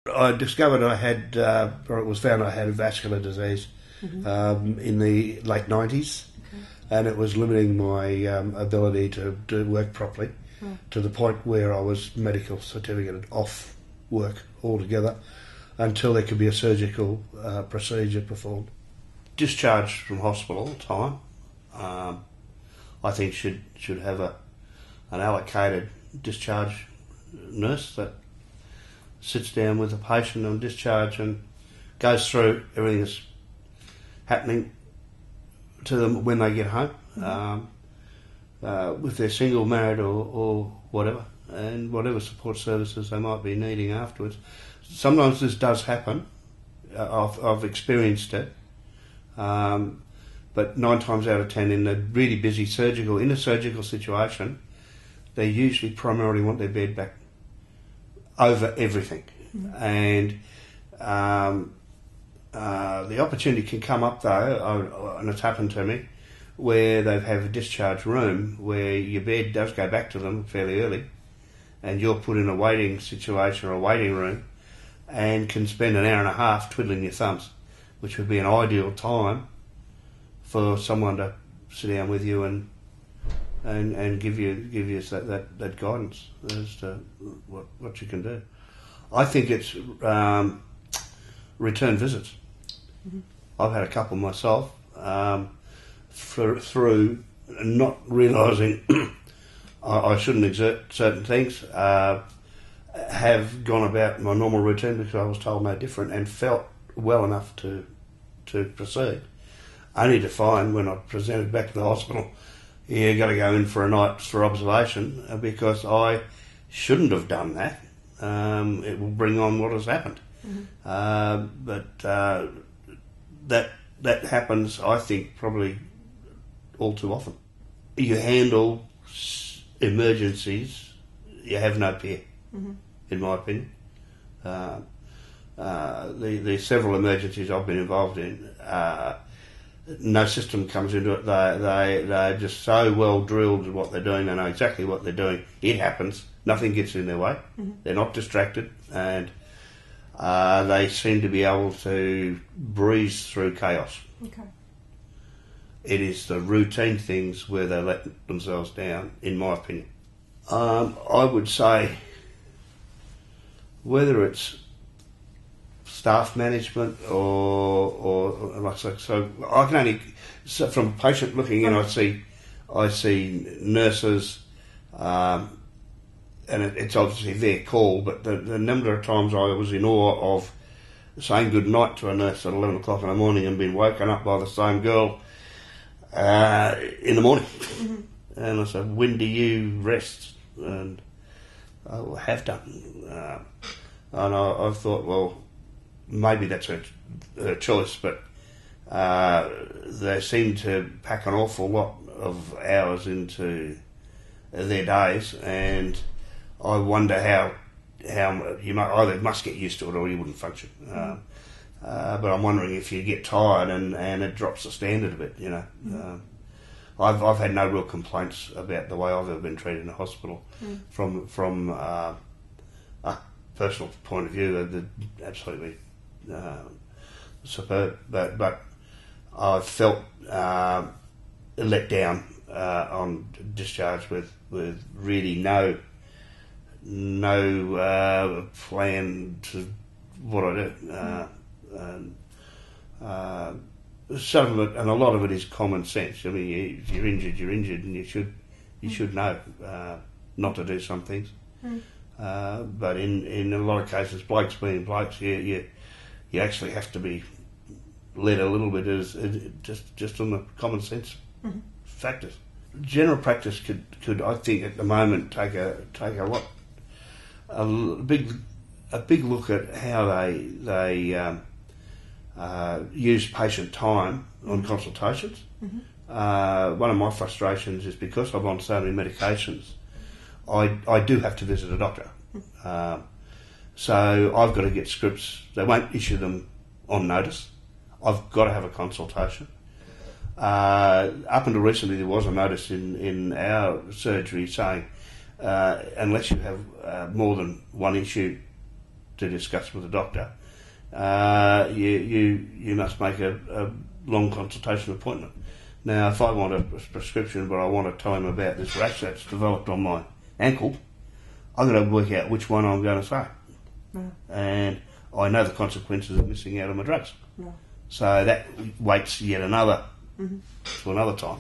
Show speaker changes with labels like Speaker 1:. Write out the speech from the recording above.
Speaker 1: I discovered I had, or it was found I had a vascular disease in the late 90s, and it was limiting my ability to do work properly to the point where I was medical certificated off work altogether until there could be a surgical procedure performed. Discharge from hospital time, I think should have an allocated discharge nurse that sits down with the patient on discharge and goes through everything that's happening to them when they get home, if they're single, married or whatever, and whatever support services they might be needing afterwards. Sometimes this does happen. I've experienced it, but 9 times out of 10 in a really busy in a surgical situation, they usually primarily want their bed back over everything. And the opportunity can come up though, and it's happened to me, where they have a discharge room where your bed does go back to them fairly early and you're put in a waiting situation or a waiting room and can spend an hour and a half twiddling your thumbs, which would be an ideal time for someone to sit down with you and give you that guidance as to what you can do. I think it's return visits. I've had a couple myself through not realising I shouldn't exert certain things. Have gone about my normal routine because I was told no different and felt well enough to proceed. Only to find when I presented back to the hospital, you got to go in for a night for observation because I shouldn't have done that. It will bring on what has happened. But that happens, I think, probably all too often. You handle emergencies, you have no peer, in my opinion. The several emergencies I've been involved in, no system comes into it. They're just so well drilled in what they're doing. They know exactly what they're doing. It happens. Nothing gets in their way. They're not distracted, and they seem to be able to breeze through chaos.
Speaker 2: Okay.
Speaker 1: It is the routine things where they let themselves down, in my opinion. I would say whether it's staff management or like so I can only from a patient looking in, I see nurses, and it's obviously their call, but the number of times I was in awe of saying good night to a nurse at 11 o'clock in the morning and being woken up by the same girl in the morning. And I said, when do you rest? And I have done. And I thought, well, maybe that's her choice, but they seem to pack an awful lot of hours into their days, and I wonder how you might either must get used to it or you wouldn't function. But I'm wondering if you get tired and it drops the standard a bit, you know. I've had no real complaints about the way I've ever been treated in the hospital from a personal point of view. They're absolutely superb, but I felt let down on discharge with really no plan to what I do. Some of it, and a lot of it, is common sense. I mean, if you're injured, and you should know not to do some things. But in a lot of cases, blokes being blokes, you actually have to be led a little bit as just on the common sense factors. General practice could I think at the moment take a big look at how they use patient time on consultations. One of my frustrations is because I'm on so many medications, I do have to visit a doctor. So I've got to get scripts. They won't issue them on notice. I've got to have a consultation. Up until recently, there was a notice in our surgery saying unless you have more than one issue to discuss with the doctor, you must make a long consultation appointment. Now, if I want a prescription, but I want to tell him about this rash that's developed on my ankle, I've got to work out which one I'm going to say.
Speaker 2: No.
Speaker 1: And I know the consequences of missing out on my drugs.
Speaker 2: No.
Speaker 1: So that waits yet another to another time.